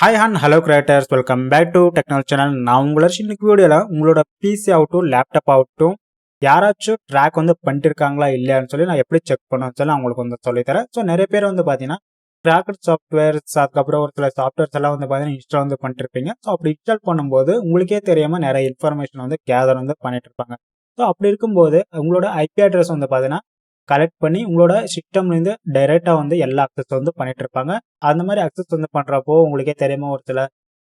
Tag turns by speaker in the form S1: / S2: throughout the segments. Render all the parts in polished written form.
S1: Hi and hello creators, welcome back to technology channel. நான் உங்களோட இன்னைக்கு வீடியோவில் உங்களோட பிசி ஆகட்டும் லேப்டாப் ஆகட்டும் யாராச்சும் ட்ராக் பண்ணிட்டு இருக்காங்களா இல்லையான்னு சொல்லி நான் எப்படி செக் பண்ணுவேன்னு சொல்லி நான் உங்களுக்கு சொல்லித்தரேன். ஸோ நிறைய பேர் பார்த்தீங்கன்னா ட்ராக்கர் சாஃப்ட்வேர்ஸ், அதுக்கப்புறம் ஒரு சில சாஃப்ட்வேர்ஸ் எல்லாம் பார்த்தீங்கன்னா இன்ஸ்டால் பண்ணிட்டு இருப்பீங்க. ஸோ அப்படி இன்ஸ்டால் பண்ணும்போது உங்களுக்கே தெரியாமல் நிறைய இன்ஃபர்மேஷன் கேதர் பண்ணிட்டு இருப்பாங்க. ஸோ அப்படி இருக்கும்போது உங்களோட ஐபி அட்ரஸ் பார்த்தீங்கன்னா கலெக்ட் பண்ணி உங்களோட சிஸ்டம்லேருந்து டைரெக்டாக எல்லா அக்சஸ் பண்ணிட்டு இருப்பாங்க. அந்த மாதிரி அக்சஸ் பண்ணுறப்போ உங்களுக்கே தெரியாம ஒரு சில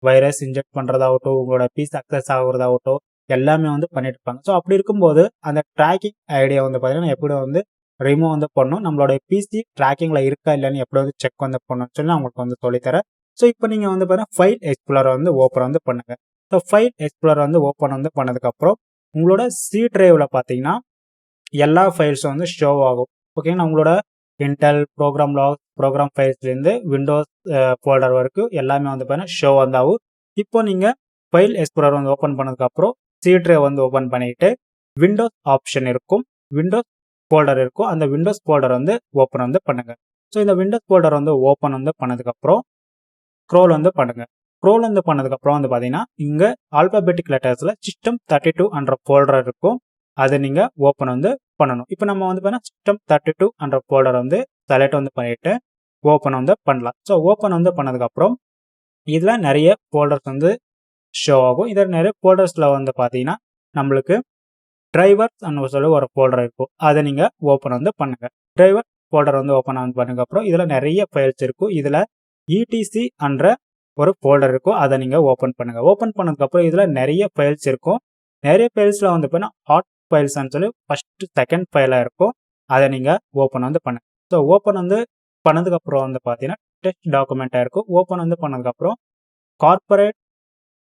S1: வைரஸ் இன்ஜெக்ட் பண்ணுறதாகட்டும், உங்களோட பீஸ் அக்சஸ் ஆகுறதாகட்டும் எல்லாமே பண்ணிட்டு இருப்பாங்க. ஸோ அப்படி இருக்கும்போது அந்த ட்ராக்கிங் ஐடியா பார்த்தீங்கன்னா எப்படி ரிமூவ் பண்ணணும், நம்மளோட பிசி ட்ராக்கிங்ல இருக்கா இல்லைன்னு எப்படி செக் பண்ணணும்னு சொல்லி நான் உங்களுக்கு சொல்லித்தரேன். ஸோ இப்போ நீங்கள் பார்த்தீங்கன்னா ஃபைல் எக்ஸ்ப்ளோரர் ஓப்பன் பண்ணுங்க. ஸோ ஃபைல் எக்ஸ்ப்ளோரர் ஓப்பன் பண்ணதுக்கப்புறம் உங்களோட சி டிரைவில் பார்த்தீங்கன்னா எல்லா ஃபைல்ஸும் ஷோ ஆகும். ஓகேங்களா, உங்களோட இன்டெல் ப்ரோக்ராம் லாக் ப்ரோக்ராம் ஃபைல்ஸ்லேருந்து விண்டோஸ் ஃபோல்டர் வரைக்கும் எல்லாமே பார்த்தீங்கன்னா ஷோ ஆகும். இப்போ நீங்கள் ஃபைல் எக்ஸ்ப்ளோரர் ஓப்பன் பண்ணதுக்கப்புறம் சி ட்ரைவ் ஓப்பன் பண்ணிட்டு விண்டோஸ் ஆப்ஷன் இருக்கும், விண்டோஸ் ஃபோல்டர் இருக்கும். அந்த விண்டோஸ் ஃபோல்டர் ஓப்பன் பண்ணுங்க. ஸோ இந்த விண்டோஸ் ஃபோல்டர் ஓப்பன் பண்ணதுக்கப்புறம் ஸ்க்ரோல் பண்ணுங்க. ஸ்க்ரோல் பண்ணதுக்கப்புறம் பார்த்தீங்கன்னா இங்கே ஆல்பாபெட்டிக் லெட்டர்ஸில் சிஸ்டம் 32 என்ற ஃபோல்டர் இருக்கும். அதை நீங்கள் ஓப்பன் பண்ணணும். இப்போ நம்ம பார்த்தீங்கன்னா சிஸ்டம் 32 என்ற ஃபோல்டர் செலக்ட் பண்ணிட்டு ஓப்பன் பண்ணலாம். ஸோ ஓப்பன் பண்ணதுக்கப்புறம் இதில் நிறைய ஃபோல்டர்ஸ் ஷோ ஆகும். இதில் நிறைய ஃபோல்டர்ஸில் பார்த்தீங்கன்னா நம்மளுக்கு டிரைவர்ஸ் சொல்லி ஒரு ஃபோல்டர் இருக்கும். அதை நீங்கள் ஓப்பன் பண்ணுங்க. டிரைவர் ஃபோல்டர் ஓப்பன் பண்ணதுக்கப்புறம் இதில் நிறைய ஃபைல்ஸ் இருக்கும். இதில் இடிசி என்ற ஒரு ஃபோல்டர் இருக்கும். அதை நீங்கள் ஓப்பன் பண்ணுங்க. ஓப்பன் பண்ணதுக்கப்புறம் இதில் நிறைய ஃபைல்ஸ் இருக்கும். நிறைய ஃபைல்ஸில் பார்த்தீங்கன்னா ஹாட் ஃபைல்ஸ் சொல்லி ஃபர்ஸ்ட் செகண்ட் ஃபைலாக இருக்கும். அதை நீங்கள் ஓப்பன் பண்ணுங்க. ஸோ ஓப்பன் பண்ணதுக்கப்புறம் பார்த்தீங்கன்னா டெஸ்ட் டாக்குமெண்ட்டாக இருக்கும். ஓப்பன் பண்ணதுக்கப்புறம் கார்பரேட்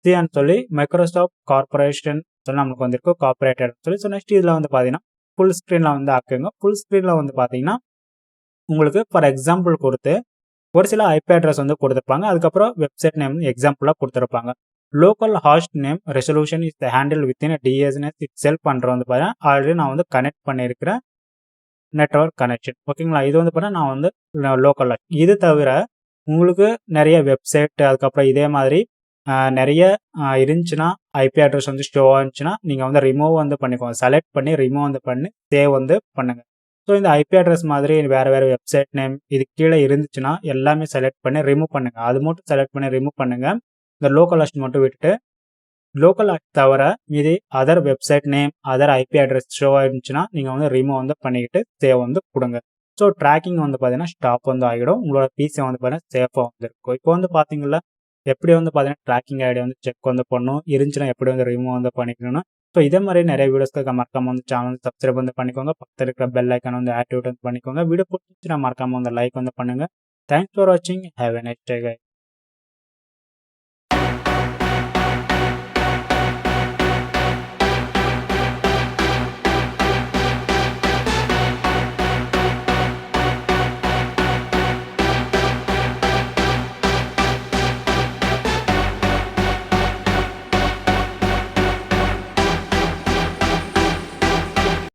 S1: சின்னு சொல்லி மைக்ரோசாஃப்ட் கார்பரேஷன் சொல்லி நம்மளுக்கு வந்திருக்கும், கார்பரேட்டட் சொல்லி. ஸோ நெக்ஸ்ட் இதில் பார்த்தீங்கன்னா ஃபுல் ஸ்க்ரீனில் ஆக்குங்க. ஃபுல் ஸ்க்ரீனில் பார்த்தீங்கன்னா உங்களுக்கு ஃபார் எக்ஸாம்பிள் கொடுத்து ஒரு சில ஐபி அட்ரஸ் கொடுத்துருப்பாங்க. அதுக்கப்புறம் வெப்சைட் நேம் எக்ஸாம்பிளாக கொடுத்துருப்பாங்க. Local host name resolution is handle within DSNS itself பண்ணுற பார்த்தீங்கன்னா ஆல்ரெடி நான் கனெக்ட் பண்ணியிருக்கிறேன் நெட்வொர்க் கனெக்ஷன். ஓகேங்களா, இது பார்த்தீங்கன்னா நான் லோக்கல் ஹாஸ்ட். இது தவிர உங்களுக்கு நிறைய வெப்சைட் அதுக்கப்புறம் இதே மாதிரி நிறைய இருந்துச்சுன்னா ஐபி அட்ரஸ் ஷோ ஆச்சுன்னா நீங்கள் ரிமூவ் பண்ணிக்கோங்க. செலக்ட் பண்ணி ரிமூவ் பண்ணி சேவ் பண்ணுங்க. ஸோ இந்த ஐபி அட்ரஸ் மாதிரி வேறு வேறு வெப்சைட் நேம் இது கீழே இருந்துச்சுன்னா எல்லாமே செலக்ட் பண்ணி ரிமூவ் பண்ணுங்கள். அது மட்டும் செலக்ட் பண்ணி ரிமூவ் பண்ணுங்கள். இந்த லோக்கல் ஹாஸ்ட் மட்டும் விட்டுட்டு லோக்கல் ஹாஸ்ட் தவிர மீதி other website name other IP address show ஆயிடுச்சுன்னா நீங்கள் ரிமூவ் பண்ணிக்கிட்டு சேவ் கொடுங்க. ஸோ ட்ராக்கிங் பார்த்தீங்கன்னா ஸ்டாப் ஆகிடும். உங்களோட பிசி பார்த்தீங்கன்னா சேஃபாக இருக்கும். இப்போ பார்த்தீங்கன்னா எப்படி பார்த்தீங்கன்னா ட்ராக்கிங் ஐடியா செக் பண்ணும் இருந்துச்சுன்னா எப்படி ரிமூவ் பண்ணிக்கணும். ஸோ இதே மாதிரி நிறைய வீடியோஸ்க்கு மறக்காம சேனல் சப்ஸ்கிரைப் பண்ணிக்கோங்க. பக்கத்தில் இருக்கிற பெல் ஐக்கான் ஆக்டிவேட் பண்ணிக்கோங்க. வீடியோ பிடிச்சிச்சுன்னா மறக்காம லைக் பண்ணுங்க. தேங்க்ஸ் ஃபார் வாட்சிங். Have a nice day.